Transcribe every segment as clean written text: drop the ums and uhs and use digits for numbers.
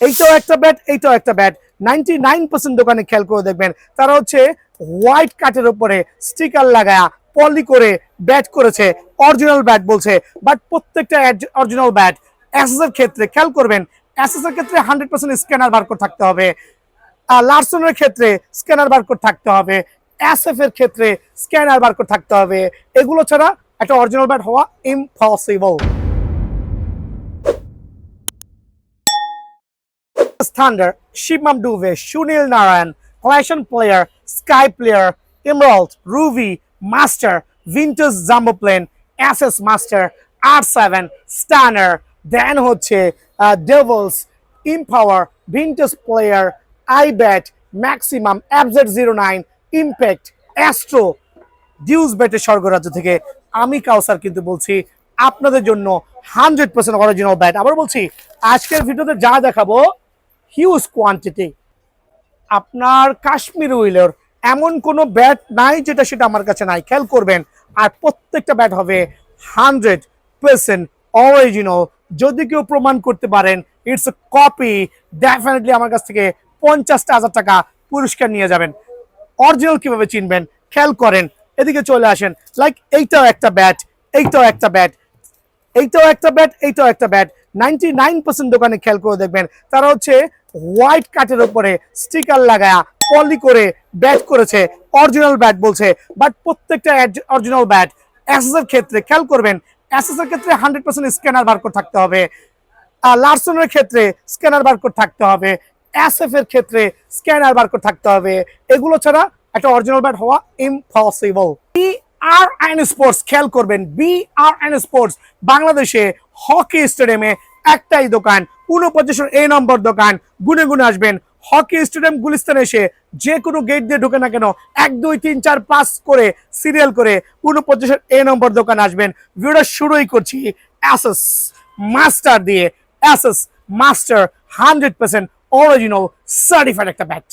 এইটাও একটা ব্যাট, এইটাও একটা ব্যাট। 99% দোকানে খেয়াল করে দেখবেন তারা হচ্ছে হোয়াইট কাটের উপরে স্টিকার লাগায়া পলি করে ব্যাট করেছে, অরিজিনাল ব্যাট বলছে, বাট প্রত্যেকটা অরিজিনাল ব্যাট। অ্যাসেস এর ক্ষেত্রে খেয়াল করবেন, অ্যাসেস এর ক্ষেত্রে 100% স্ক্যানার বারকোড থাকতে হবে, লার্সনের ক্ষেত্রে স্ক্যানার বারকোড থাকতে হবে, এসএফ এর ক্ষেত্রে স্ক্যানার বারকোড থাকতে হবে। এগুলো ছাড়া একটা অরিজিনাল ব্যাট হওয়া impossible. Thunder, Shibam Duve, Shunil Narayan, Clashon Player, Sky Player, Emerald, Ruby, Master, Vintage Jumbo Plane, SS Master, R7, Stunner, then হচ্ছে Devils, Empower, Vintage Player, iBet, Maximum, FZ09, Impact, Astro, dues ব্যাটের স্বর্গরাজ্য থেকে আমি কাউসার কিন্তু বলছি আপনাদের জন্য 100% original bat. আবার বলছি, আজকের ভিডিওতে যা দেখাবো হিউজ কোয়ান্টিটি। আপনার কাশ্মীর উইলের এমন কোনো ব্যাট নাই যেটা সেটা আমার কাছে নাই, খেয়াল করবেন। আর প্রত্যেকটা ব্যাট হবে 100% অরিজিনাল। যদি কেউ প্রমাণ করতে পারেন ইটস এ কপি, ডেফিনেটলি আমার কাছ থেকে 50,000 টাকা পুরস্কার নিয়ে যাবেন। অরিজিনাল কিভাবে চিনবেন খেয়াল করেন, এদিকে চলে আসেন। লাইক এইটাও একটা ব্যাট, এইটাও একটা ব্যাট, এইটাও একটা ব্যাট, এইটাও একটা ব্যাট। 99% দোকানে খেয়াল করে দেখবেন তারা হচ্ছে হোয়াইট কাটের উপরে স্টিকার লাগায়া পলি করে ব্যাট করেছে, অরিজিনাল ব্যাট বলছে, বাট প্রত্যেকটা অরিজিনাল ব্যাট। অ্যাসেস এর ক্ষেত্রে খেয়াল করবেন, অ্যাসেস এর ক্ষেত্রে 100% স্ক্যানার বারকোড থাকতে হবে, লার্সনের ক্ষেত্রে স্ক্যানার বারকোড থাকতে হবে, এসএফ এর ক্ষেত্রে স্ক্যানার বারকোড থাকতে হবে। এগুলো ছাড়া একটা অরিজিনাল ব্যাট হওয়া ইম্পসিবল। বিআরএন স্পোর্টস খেয়াল করবেন, বিআরএন স্পোর্টস বাংলাদেশে হকি স্টেডিয়ামে একটাই দোকান, 49 এ নম্বর দোকান। গুনে গুনে আসবেন, হকি স্টেডিয়াম গুলিস্তানে এসে যে কোনো গেট দিয়ে ঢুকে না কেন 1 2 3 4 5 করে সিরিয়াল করে 49 এ নম্বর দোকান আসবেন। ভিডিওটা শুরুই করছি অ্যাসেস মাস্টার দিয়ে। অ্যাসেস মাস্টার 100% অরিজিনাল সার্টিফাইড একটা ব্যাট,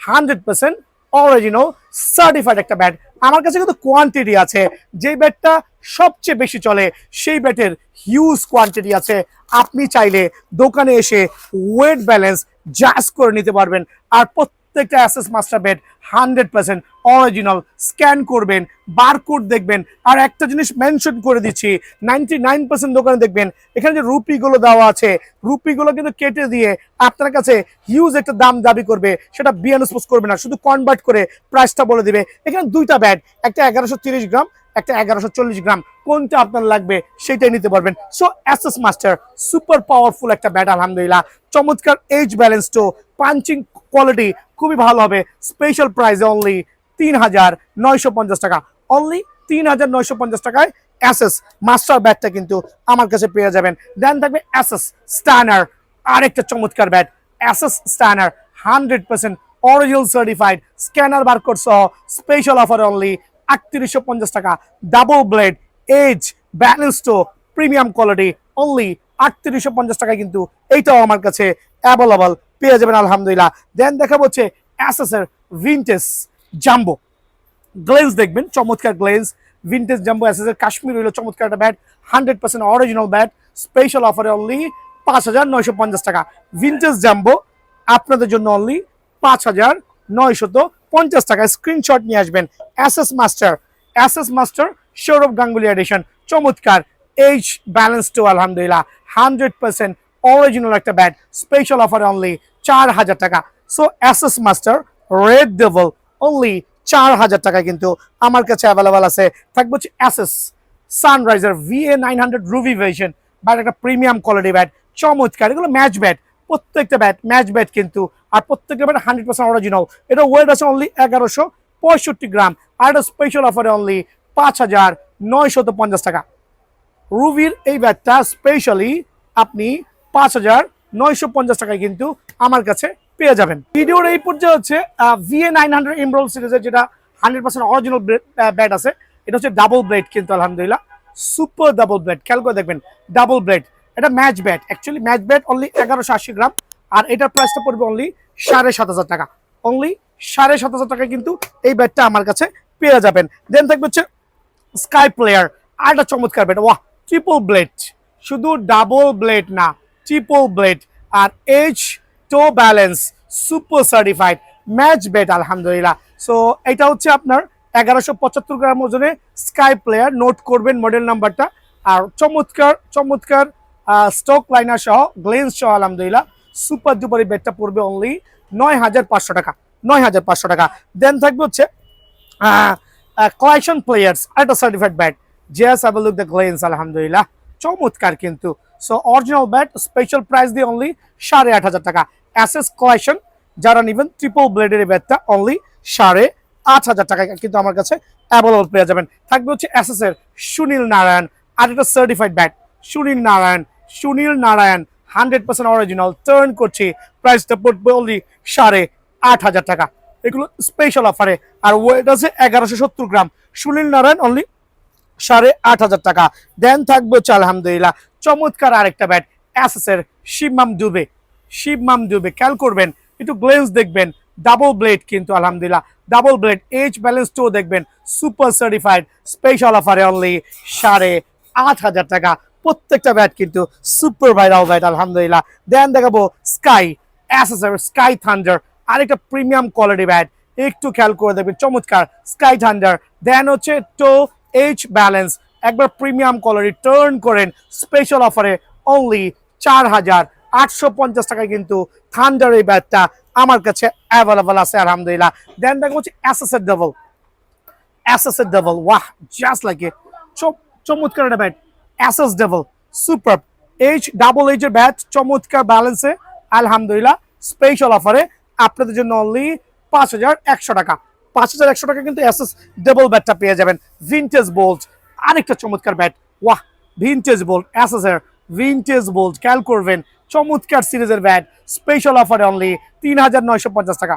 100% অরিজিনাল সার্টিফাইড একটা ব্যাট। আমার কাছে কিন্তু কোয়ান্টিটি আছে, যে ব্যাটটা সবচেয়ে বেশি চলে সেই ব্যাটের হিউজ কোয়ান্টিটি আছে। আপনি চাইলে দোকানে এসে ওয়েট ব্যালেন্স জাস্ট করে নিতে পারবেন। আর প্রত্যেকটা Aces master bat 100% original. Scan করবেন, বারকোড দেখবেন। আর একটা জিনিস মেনশন করে দিচ্ছি, 99% দোকানে দেখবেন এখানে যে রুপিগুলো দেওয়া আছে, রুপিগুলো কিন্তু কেটে দিয়ে আপনার কাছে হিউজ একটা দাম দাবি করবে, সেটা বিএন স্পোর্টস করবে না, শুধু কনভার্ট করে প্রাইসটা বলে দিবে। এখানে দুইটা ব্যাট, একটা 1130 গ্রাম, একটা 1140 গ্রাম, কোনটা আপনার লাগবে সেটাই নিতে পারবেন। So Aces master super powerful একটা ব্যাট, আলহামদুলিল্লাহ। চমৎকার এজ ব্যালেন্স তো, পাঞ্চিং কোয়ালিটি খুবই ভালো হবে। স্পেশাল প্রাইসে অনলি 3,950 টাকা, অনলি 3,950 টাকায় অ্যাসেস মাস্টার ব্যাটটা কিন্তু আমার কাছে পেয়ে যাবেন। দেন থাকবে অ্যাসেস স্টানার, আরেকটা চমৎকার bat. Aces stunner 100% original certified, scanner barcode সহ, স্পেশাল অফার অনলি 3850 টাকা। ডাবল ব্লেড এজ ব্যালেন্স তো প্রিমিয়াম কোয়ালিটি, অনলি 3850 টাকায় কিন্তু এইটাও আমার কাছে অ্যাভেলেবল পেয়ে যাবেন, আলহামদুলিল্লাহ। দেন দেখা হচ্ছে অ্যাসেস এর ভিনটেজ জাম্বো গ্লেজ, দেখবেন চমৎকার গ্লেজ, ভিনটেজ জাম্বো অ্যাসেস এর কাশ্মীর হইলো চমৎকার একটা ব্যাট, 100% অরিজিনাল ব্যাট। স্পেশাল অফারে অনলি 5,950 টাকা। ভিনটেজ জাম্বো আপনাদের জন্য অনলি 5,950 টাকা। স্ক্রিনশট নিয়ে আসবেন। Aces master, Aces master Sourav Ganguly edition, চমৎকার এইচ ব্যালেন্স টু, আলহামদুলিল্লাহ 100% অরিজিনাল একটা ব্যাট। স্পেশাল অফারে অনলি 4,000 টাকা। So Aces master red devil only 4,000 টাকা কিন্তু আমার কাছে অ্যাভেলেবল আছে। থাকবে হচ্ছে Aces sunriser VA900 ruby version, bat একটা প্রিমিয়াম কোয়ালিটি ব্যাট, চমৎকার। এগুলো ম্যাচ ব্যাট, প্রত্যেকটা ব্যাট ম্যাচ ব্যাট কিন্তু, আর প্রত্যেকটা ব্যাট 100% অরিজিনাল। এটা ওয়েট আছে অনলি 1165 গ্রাম। আর এটা স্পেশাল অফারে অনলি 5,950 টাকা। রুবির এই ব্যাটটা স্পেশালি আপনি 5,950 টাকায় কিন্তু আমার কাছে পেয়ে যাবেন। ভিডিওর এই পর্যায়ে হচ্ছে VA900 এমরাল্ড সিরিজের যেটা 100% অরিজিনাল ব্যাট আছে, এটা হচ্ছে ডাবল ব্লেড কিন্তু, আলহামদুলিল্লাহ সুপার ডাবল ব্লেড। খেয়াল করে দেখবেন ডাবল ব্লেড, এটা match bat, actually match bat only 1180 গ্রাম। আর এটার প্রাইসটা পড়বে অনলি 7,500 টাকা, অনলি 7,500 টাকায় কিন্তু এই ব্যাটটা আমার কাছে পেয়ে যাবেন। দেন থাকবে হচ্ছে স্কাই প্লেয়ার, আর একটা চমৎকার ব্যাট, ওয়াহ ট্রিপল ব্লেড, শুধু ডাবল ব্লেড না, ট্রিপল ব্লেড। আর H toe balance super certified match bat আলহামদুলিল্লাহ। সো এটা হচ্ছে আপনার 1175 গ্রাম ওজনে স্কাই প্লেয়ার, নোট করবেন মডেল নাম্বারটা। আর চমৎকার চমৎকার স্টক লাইনার সহ গ্লেন্স সহ আলহামদুলিল্লাহ সুপার ডুপার বেটটা পড়বে অনলি 9500 টাকা, 9500 টাকা। দেন থাকবে হচ্ছে collection players একটা certified bat, just have a look the glance আলহামদুলিল্লাহ চমৎকার কিন্তু। So original bat special price দিয়ে অনলি 8500 টাকা। অ্যাসেস কালেকশন যারা নেবেন ট্রিপল ব্লেডের ব্যাটটা অনলি 8500 টাকা কিন্তু আমার কাছে অ্যাভেলেবল পেয়ে যাবেন। থাকবে হচ্ছে অ্যাসেস এর সুনীল নারায়ণ, আর একটা certified bat Sunil Narayan, Sunil Narayan 100% original turn করছি, প্রাইসটা পড়বে অনলি 8500 টাকা। এগুলো স্পেশাল অফারে। আর ওয়েট আছে 1170 গ্রাম, সুনীল নারায়ণ অনলি 8500 টাকা। দেন থাকবে হচ্ছে আলহামদুলিল্লাহ চমৎকার আরেকটা ব্যাট অ্যাসেসের শিবমাম ডুবে, শিবমাম ডুবে খেয়াল করবেন একটু গ্লেন্স দেখবেন, ডাবল ব্লেড কিন্তু আলহামদুলিল্লাহ ডাবল ব্লেড, এইচ ব্যালেন্স টো দেখবেন সুপার সার্টিফাইড স্পেশাল অফারে অনলি 8500 টাকা। প্রত্যেকটা ব্যাট কিন্তু সুপার ভাইরাল ব্যাট আলহামদুলিল্লাহ। দেন দেখাবো স্কাই অ্যাসেসের স্কাই থান্ডার, আরেকটা প্রিমিয়াম কোয়ালিটি ব্যাট, একটু খেয়াল করে দেখবেন চমৎকার স্কাই থান্ডার। দেন হচ্ছে টো এইচ ব্যালেন্স একবার প্রিমিয়াম কোয়ালিটি টার্ন করেন স্পেশাল অফারে অনলি 4850 টাকায় কিন্তু থান্ডার এই ব্যাটটা আমার কাছে অ্যাভেলেবল আছে আলহামদুলিল্লাহ। দেন দেখো হচ্ছে অ্যাসেসের ডাবল, অ্যাসেসের ডাবল ওয়াহ জাস্ট লাইক ইট চমৎকার একটা bat Ashes double super H double এইচের ব্যাট চমৎকার ব্যালেন্সে আলহামদুলিল্লাহ স্পেশাল অফারে আপনাদের জন্য অনলি 5100 টাকা। 5100 টাকা কিন্তু অ্যাসেস ডাবল ব্যাটটা পেয়ে যাবেন। ভিনটেজ বোল্ট আরেকটা চমৎকার ব্যাট ওয়াহ, ভিনটেজ বোল্ট অ্যাসেসের ভিনটেজ বোল্ট খেয়াল করবেন চমৎকার সিরিজের ব্যাট স্পেশাল অফারে অনলি 3950 টাকা।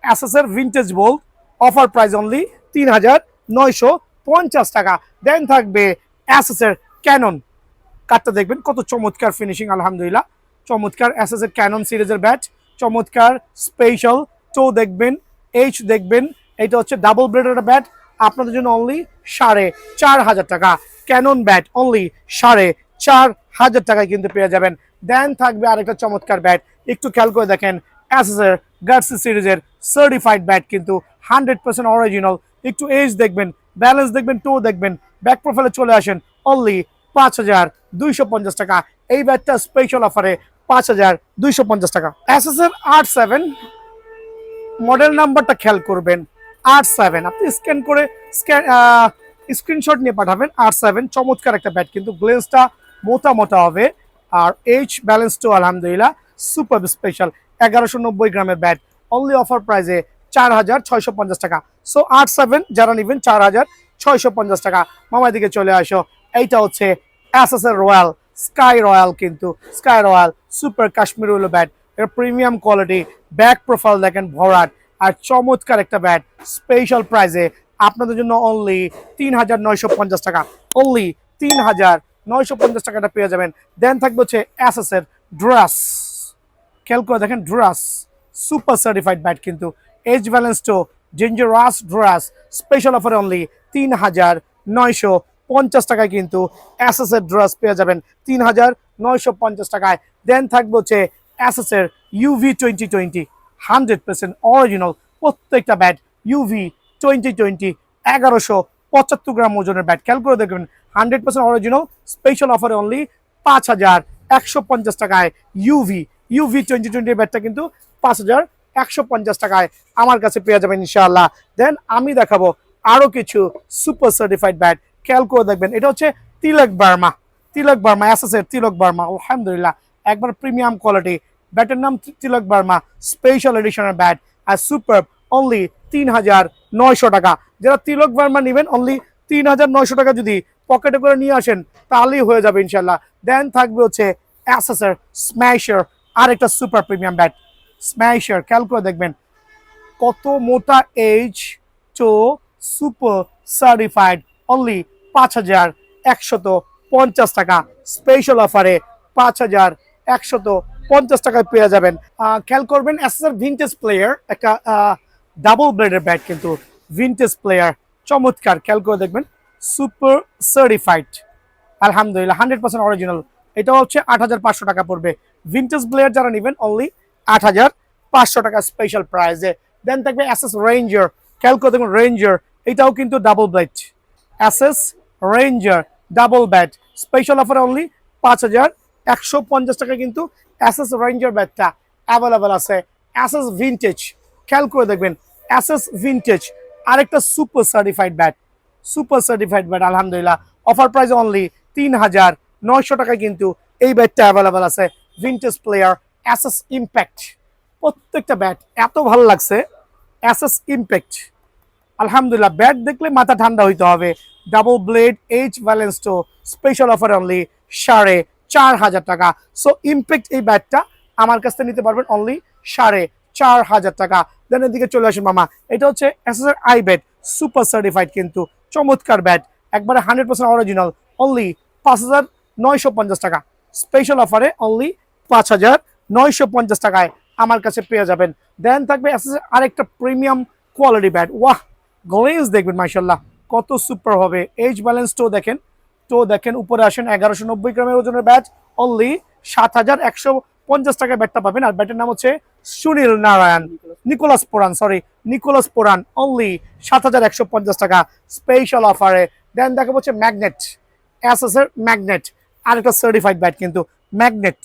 অ্যাসেসের vintage bolt offer price only 3950 টাকা। দেন থাকবে অ্যাসেসের ক্যানন, কাটটা দেখবেন কত চমৎকার ফিনিশিং আলহামদুলিল্লাহ চমৎকার অ্যাসেসের ক্যানন সিরিজের ব্যাট চমৎকার স্পেশাল টো দেখবেন, এইচ দেখবেন, এটা হচ্ছে ডাবল ব্লেডের ব্যাট আপনাদের জন্য অনলি 4500 টাকা। ক্যানন ব্যাট অনলি 4500 টাকায় কিন্তু পেয়ে যাবেন। দেন থাকবে আরেকটা চমৎকার ব্যাট, একটু খেয়াল করে দেখেন অ্যাসেসের গার্সি সিরিজের সার্টিফাইড ব্যাট কিন্তু 100% অরিজিনাল, একটু এজ দেখবেন, ব্যালেন্স দেখবেন, টো দেখবেন, ব্যাক প্রোফাইলে চলে আসেন অনলি 5250 টাকা। এই ব্যাটটা স্পেশাল অফারে 5250 টাকা। অ্যাসেসের R7 মডেল নাম্বারটা খেয়াল করবেন R7, আপনি স্ক্যান করে স্ক্রিনশট নিয়ে পাঠাবেন। R7 চমৎকার একটা ব্যাট কিন্তু গ্লেন্সটা মোটা মোটা হবে, আর এইচ ব্যালেন্স টো আলহামদুলিল্লাহ সুপার স্পেশাল 1190 গ্রামের ব্যাট অনলি অফার প্রাইসে 4650 টাকা। সো R7 যারা নেবেন 4650 টাকা। মামার দিকে চলে আসো, এইটা হচ্ছে অ্যাসেসের রয়্যাল স্কাই রয়্যাল কিন্তু sky royal super Kashmir willow bat, এর প্রিমিয়াম কোয়ালিটি, ব্যাক প্রোফাইল দেখেন ভরাট, আর চমৎকার একটা ব্যাট স্পেশাল প্রাইসে আপনাদের জন্য অনলি 3950 টাকা, অনলি 3950 টাকাটা পেয়ে যাবেন। দেন থাকবে হচ্ছে অ্যাসেসের ড্রাস, খেয়াল করে দেখেন ড্রাস সুপার সার্টিফাইড ব্যাট কিন্তু এইচ ব্যালেন্স টো ডেঞ্জারাস ড্রাস স্পেশাল অফারে অনলি 3950 টাকায় কিন্তু অ্যাসেসের ড্রাস পেয়ে যাবেন 3950 টাকায়। দেন থাকবে হচ্ছে অ্যাসেসের ইউভি 2020 100% অরিজিনাল প্রত্যেকটা ব্যাট ইউভি 2020 1175 গ্রাম ওজনের ব্যাট খেয়াল করে দেখবেন 100% অরিজিনাল স্পেশাল অফারে অনলি 5150 টাকায় ইউভি 2020 ব্যাটটা কিন্তু 5150 টাকায় আমার কাছে পেয়ে যাবেন ইনশাআল্লাহ। দেন আমি দেখাবো আরো কিছু সুপার সার্টিফাইড ব্যাট খেয়াল করে দেখবেন, এটা হচ্ছে তিলক বার্মা, তিলক বার্মা অ্যাসেসের তিলক বার্মা আলহামদুলিল্লাহ একবার প্রিমিয়াম কোয়ালিটি, ব্যাটের নাম তিলক বার্মা স্পেশাল এডিশনের ব্যাট আর সুপার অনলি 3900 টাকা। যারা তিলক বার্মা নেবেন অনলি 3900 টাকা যদি পকেটে করে নিয়ে আসেন তাহলেই হয়ে যাবে ইনশাল্লাহ। দেন থাকবে হচ্ছে অ্যাসেসের স্ম্যাশার আরেকটা সুপার প্রিমিয়াম ব্যাট স্ম্যাশার খেয়াল করে দেখবেন কত মোটা এইচ টো সুপার সার্টিফাইড অনলি 5150 টাকা স্পেশাল অফারে 5150 টাকায় পেয়ে যাবেন। খেয়াল করবেন অ্যাসেসের ভিনটেজ প্লেয়ার একটা ডাবল ব্লেডের ব্যাট কিন্তু ভিনটেজ প্লেয়ার চমৎকার খেয়াল করে দেখবেন সুপার সার্টিফাইড আলহামদুলিল্লাহ 100% অরিজিনাল এটা হচ্ছে 8,500 টাকা পড়বে। ভিন্টেজ ব্লেড যারা নেবেন অনলি 8,500 টাকা স্পেশাল প্রাইসে। দেন থাকবে অ্যাসেস রেঞ্জার, খেয়াল করে দেখুন রেঞ্জার, এটাও কিন্তু double blade. Aces ranger double bat special offer only 5,150 টাকা কিন্তু অ্যাসেস রেঞ্জার ব্যাটটা অ্যাভেলেবেল আছে। অ্যাসেস ভিনটেজ, খেয়াল করে দেখবেন অ্যাসেস ভিনটেজ আরেকটা super certified bat, super certified bat আলহামদুলিল্লাহ অফার প্রাইস অনলি 3,900 টাকায় কিন্তু এই ব্যাটটা অ্যাভেলেবেল আছে। ভিনটেজ প্লেয়ার অ্যাসেস ইম্প্যাক্ট, প্রত্যেকটা ব্যাট এত ভালো লাগছে। অ্যাসেস ইম্প্যাক্ট আলহামদুলিল্লাহ ব্যাট দেখলে মাথা ঠান্ডা হইতে হবে। ডাবল ব্লেড এইচ ব্যালেন্সটো স্পেশাল অফার অনলি 4,500 টাকা। সো ইম্প্যাক্ট এই ব্যাটটা আমার কাছ থেকে নিতে পারবেন অনলি 4,500 টাকা। দেন এদিকে চলে আসুন মামা, এটা হচ্ছে SSR I bat super certified কিন্তু চমৎকার ব্যাট, একবারে 100% অরিজিনাল, অনলি 5,950 টাকা স্পেশাল অফারে অনলি 5,950 টাকায় আমার কাছে পেয়ে যাবেন। দেন থাকবে এসএসআর আরেকটা প্রিমিয়াম কোয়ালিটি ব্যাট, ওয়াহ গ্লেজ দেখবেন মাশাআল্লাহ কত সুপার হবে। এইচ ব্যালেন্স টো দেখেন উপরে আসেন, 1190 গ্রামের ওজনের ব্যাট অনলি 7,150 টাকায় ব্যাটটা পাবেন। আর ব্যাটের নাম হচ্ছে Sunil Narayan Nicolas Pooran only 7,150 টাকা স্পেশাল অফারে। দেন দেখা হচ্ছে ম্যাগনেট, এসএসআর ম্যাগনেট আরেকটা সার্টিফাইড ব্যাট কিন্তু ম্যাগনেট,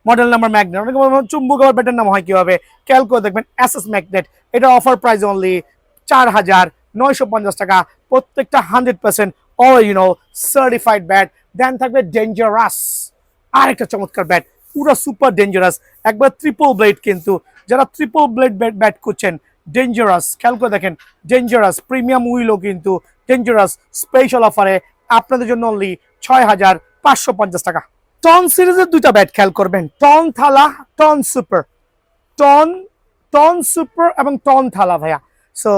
মডেল নাম্বার ম্যাগনেট। অনেকে চুম্বক আবার ব্যাটের নাম হয় কিভাবে, খেয়াল করে দেখবেন এসএস ম্যাগনেট। এটা অফার প্রাইস অনলি 4,950 টাকা, প্রত্যেকটা 100% অরিজিনাল সার্টিফাইড ব্যাট। দেন থাকবে ডেঞ্জারাস আরেকটা চমৎকার ব্যাট, পুরো সুপার ডেঞ্জারাস, একবার ট্রিপল ব্লেড কিন্তু, যারা ট্রিপল ব্লেড ব্যাট করছেন ডেঞ্জারাস, খেয়াল করে দেখেন ডেঞ্জারাস প্রিমিয়াম উইলও কিন্তু ডেঞ্জারাস স্পেশাল অফারে আপনাদের জন্য অনলি 6,550 টাকা। টন সিরিজের দুইটা ব্যাট খেয়াল করবেন, টন থালা, টন সুপার, টন সুপার এবং টন থালা ভাইয়া। সো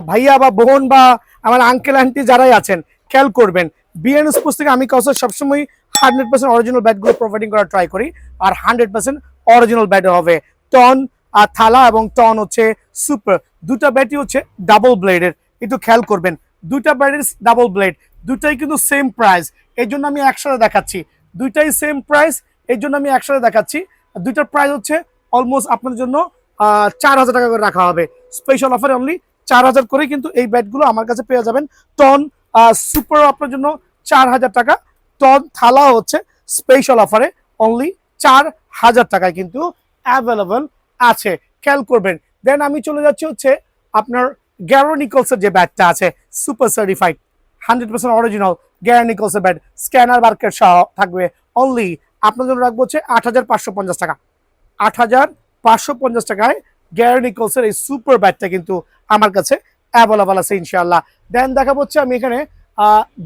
ভাইয়া বা বোন বা আমার আঙ্কেল আন্টি যারাই আছেন খেয়াল করবেন, বিএন স্পোর্টস থেকে আমি কাউসার সবসময় 100% অরিজিনাল ব্যাটগুলো প্রোভাইডিং করার ট্রাই করি, আর 100% অরিজিনাল ব্যাট হবে। টন আর থালা এবং টন হচ্ছে সুপার, দুটা ব্যাটই হচ্ছে ডাবল ব্লেডের, একটু খেয়াল করবেন দুইটা ব্যাটের ডাবল ব্লেড, দুটাই কিন্তু সেম প্রাইস, এই জন্য আমি একসাথে দেখাচ্ছি। দুইটাই সেম প্রাইস, এই জন্য আমি একসাথে দেখাচ্ছি। দুইটার প্রাইস হচ্ছে অলমোস্ট আপনাদের জন্য 4,000 টাকা করে রাখা হবে স্পেশাল অফারে, অনলি 4,000 করে কিন্তু এই ব্যাটগুলো আমার কাছে পেয়ে যাবেন। টন সুপার আপনার জন্য 4,000 টাকা, টন থালা হচ্ছে স্পেশাল অফারে অনলি 4,000 টাকায় কিন্তু অ্যাভেলেবল আছে, খেয়াল করবেন। দেন আমি চলে যাচ্ছি হচ্ছে আপনার গ্যারো নিকলসের যে ব্যাটটা আছে সুপার সার্টিফাইড 100% অরিজিনাল গ্যারো নিকলসের ব্যাট, স্ক্যানার বার্কেট সহ থাকবে, অনলি আপনার জন্য রাখবো হচ্ছে 8,550 টাকা। 8,550 টাকায় গ্যারো নিকলসের এই সুপার ব্যাটটা কিন্তু আমার কাছে অ্যাভেলেবল আছে ইনশাআল্লাহ। দেন দেখাবো হচ্ছে আমি এখানে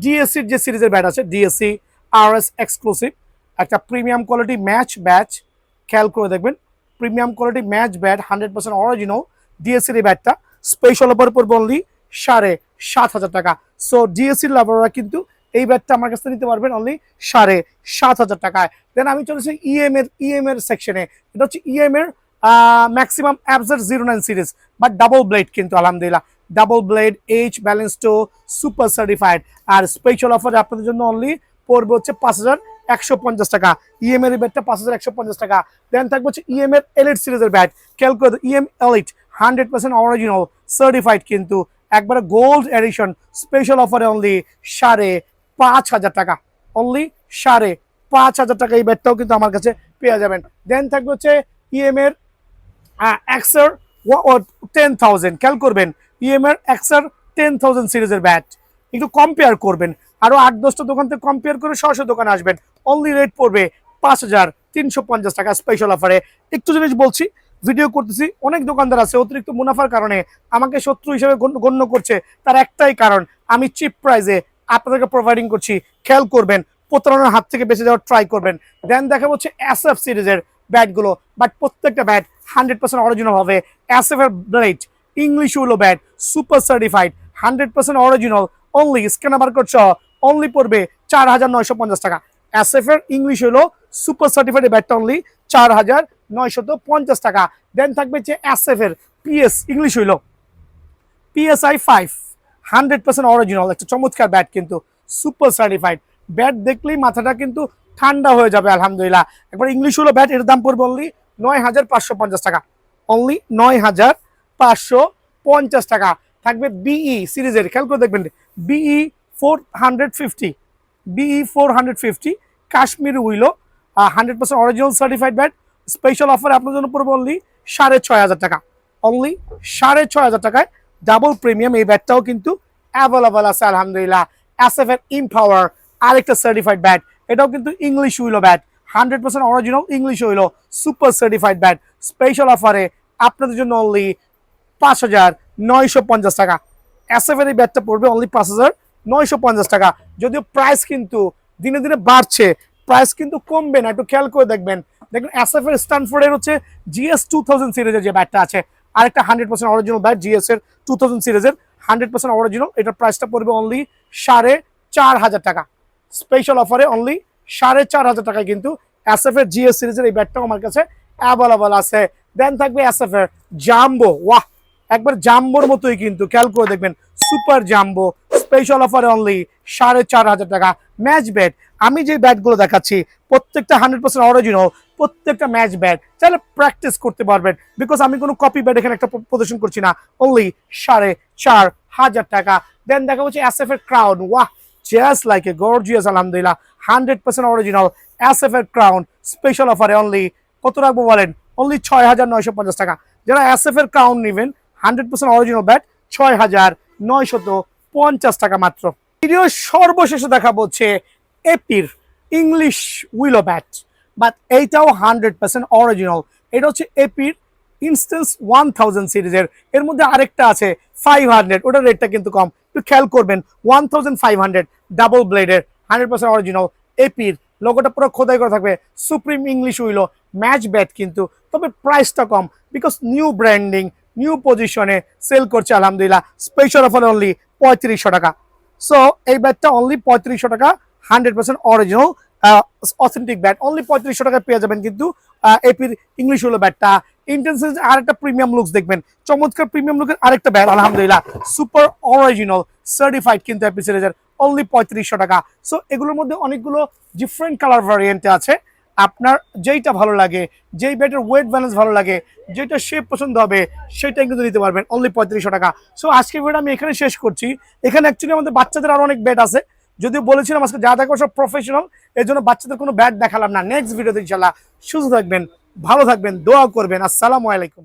ডিএসসির যে সিরিজের ব্যাট আছে, ডিএসসি আরএস এক্সক্লুসিভ একটা প্রিমিয়াম কোয়ালিটি ম্যাচ ব্যাট, খেয়াল করে দেখবেন premium quality match bat 100% original ডিএসসির এই ব্যাটটা স্পেশাল অফার পড়বে অনলি 7,500 টাকা। সো ডিএসসির লাভাররা কিন্তু এই ব্যাটটা আমার কাছে নিতে পারবেন অনলি 7,500 টাকায়। দেন আমি চলেছি ইএম এর সেকশনে, এটা হচ্ছে ইএম এর ম্যাক্সিমাম অ্যাবজের 09 সিরিজ বাট ডাবল ব্লেড কিন্তু আলহামদুলিল্লাহ ডাবল ব্লেড এইচ ব্যালেন্সটো সুপার সার্টিফাইড, আর স্পেশাল অফারে আপনাদের জন্য অনলি পড়বে হচ্ছে 5,150 টাকা। ইএম এর ব্যাটটা 5,150 টাকা। দেন থাকবে হচ্ছে ইএম এর এলিট সিরিজের ব্যাট, খেয়াল করে ইএম এলিট 100% অরিজিনাল সার্টিফাইড কিন্তু একবারে গোল্ড এডিশন স্পেশাল অফারে অনলি 5,500 টাকা, অনলি 5,500 টাকা এই ব্যাটটাও কিন্তু আমার কাছে পেয়ে যাবেন। দেন থাকবে হচ্ছে ইএম এর এক্সার 10,000, খেয়াল করবেন ইএম এর এক্সার 10,000 সিরিজের ব্যাট, একটু কম্পেয়ার করবেন, আরো 8-10টা দোকান থেকে কম্পেয়ার করে সরাসরি দোকানে আসবেন, অনলি রেট পড়বে 5,350 টাকা স্পেশাল অফারে। একটু জিনিস বলছি, ভিডিও করতেছি, অনেক দোকানদার আছে অতিরিক্ত মুনাফার কারণে আমাকে শত্রু হিসেবে গণ্য করছে, তার একটাই কারণ আমি চিপ প্রাইসে আপনাদেরকে প্রোভাইডিং করছি, খেয়াল করবেন প্রতারণার হাত থেকে বেঁচে যাওয়ার ট্রাই করবেন। দেন দেখা হচ্ছে এসএফ সিরিজের ব্যাটগুলো, বাট প্রত্যেকটা ব্যাট 100% অরিজিনাল হবে। এসএফ এর blade English willow bat super certified 100% original, only scanner barcode সহ অনলি পড়বে 4,950 টাকা। এসএফ এর ইংলিশ হলো সুপার সার্টিফাইড ব্যাটটা অনলি 4,950 টাকা। দেন থাকবে যে এসএফ এর পিএস ইংলিশ হইল PSI 5 100% অরিজিনাল একটা চমৎকার ব্যাট কিন্তু সুপার সার্টিফাইড ব্যাট, দেখলেই মাথাটা কিন্তু ঠান্ডা হয়ে যাবে আলহামদুলিল্লাহ। একবার ইংলিশ হলো ব্যাট, এর দাম পড়বে অনলি 9,550 টাকা, অনলি 9,550 টাকা। থাকবে বিই সিরিজের, খেয়াল করে দেখবেন, BE 450, BE 450 Kashmir willow 100% original certified bat. Special offer আপনার জন্য পড়বে অনলি 6,500 টাকা, অনলি 6,500 টাকায় ডাবল প্রিমিয়াম এই ব্যাটটাও কিন্তু অ্যাভেলেবল আছে আলহামদুলিল্লাহ। এসএফ এর ইমপাওয়ার আরেকটা সার্টিফাইড ব্যাট, এটাও কিন্তু English উইলো bat, 100% original English উইলো super certified bat. Special অফারে আপনাদের জন্য অনলি 5,950 টাকা। এসএফ এর এই ব্যাটটা পড়বে অনলি 5,950 টাকা। যদিও প্রাইস কিন্তু দিনে দিনে বাড়ছে, প্রাইস কিন্তু কমবে না, একটু খেয়াল করে দেখবেন। দেখবেন এসএফ এর স্ট্যানফোর্ডের হচ্ছে জিএস 2000 সিরিজের যে ব্যাটটা আছে, আরেকটা 100% অরিজিনাল ব্যাট জিএস এর 2000 সিরিজের 100% অরিজিনাল, এটার প্রাইসটা পড়বে অনলি 4,500 টাকা। স্পেশাল অফারে অনলি 4,500 টাকায় কিন্তু এসএফ এর জিএস সিরিজের এই ব্যাটটাও আমার কাছে অ্যাভেলেবল আছে। দেন থাকবে এসএফ এর জাম্বো, ওয়াহ একবার জাম্বোর মতোই কিন্তু, খেয়াল করে দেখবেন সুপার জাম্বো। স্পেশাল অফারে অনলি 4,500 টাকা। ম্যাচ ব্যাট, আমি যে ব্যাটগুলো দেখাচ্ছি প্রত্যেকটা 100% অরিজিনাল, প্রত্যেকটা ম্যাচ ব্যাট, চাইলে প্র্যাকটিস করতে পারবেন, বিকজ আমি কোনো কপি ব্যাট এখানে একটা প্রদর্শন করছি না। অনলি 4,500 টাকা। দেন দেখা হচ্ছে এসএফ এর ক্রাউন, ওয়াহ জাস্ট লাইক এ গর্জিয়াস আলহামদুলিল্লাহ, 100% অরিজিনাল এসএফ এর ক্রাউন। স্পেশাল অফারে অনলি কত রাখবো বলেন, অনলি 6,950 টাকা। যারা এসএফ এর ক্রাউন নেবেন 100% অরিজিনাল ব্যাট 6,950 টাকা মাত্র। ভিডিও সর্বশেষে দেখাবো হচ্ছে এপির ইংলিশ উইলো ব্যাট, বাট এইটাও 100% অরিজিনাল। এটা হচ্ছে এপির ইনস্টেন্স 1000 সিরিজের, এর মধ্যে আরেকটা আছে 500, ওটার রেটটা কিন্তু কম, একটু খেয়াল করবেন। 1500 ডাবল ব্লেডের 100% অরিজিনাল এপির, লোগোটা পুরো খোদাই করে থাকবে, সুপ্রিম ইংলিশ উইলো ম্যাচ ব্যাট কিন্তু, তবে প্রাইসটা কম, বিকজ নিউ ব্র্যান্ডিং নিউ পজিশনে সেল করছে আলহামদুলিল্লাহ। স্পেশাল অফার অনলি 3500 টাকা। সো এই ব্যাটটা অনলি 3500 টাকা, 100% অরিজিনাল অথেন্টিক ব্যাট, অনলি 3500 টাকায় পেয়ে যাবেন কিন্তু এপির ইংলিশ হলো ব্যাটটা। ইন্টেন্সিভ আরেকটা প্রিমিয়াম লুকস দেখবেন, চমৎকার প্রিমিয়াম লুকের আরেকটা ব্যাট আলহামদুলিল্লাহ, সুপার অরিজিনাল সার্টিফাইড কিন্তু এপি সিরিজের, অনলি 3500 টাকা। সো এগুলোর মধ্যে অনেকগুলো ডিফারেন্ট কালার ভ্যারিয়েন্টে আছে, আপনার যেইটা ভালো লাগে, যেই ব্যাটের ওয়েট ব্যালেন্স ভালো লাগে, যেটা শেপ পছন্দ হবে সেটাই কিন্তু নিতে পারবেন, অনলি 3500 টাকা। সো আজকের ভিডিও আমি এখানে শেষ করছি। এখানে অ্যাকচুয়ালি আমাদের বাচ্চাদের আরো অনেক ব্যাট আছে, যদিও বলেছিলাম আজকে যা দেখো সব প্রফেশনাল, এর জন্য বাচ্চাদের কোনো ব্যাট দেখালাম না। নেক্সট ভিডিওতে ইনশাল্লাহ সুস্থ থাকবেন, ভালো থাকবেন, দোয়া করবেন। আসসালামু আলাইকুম।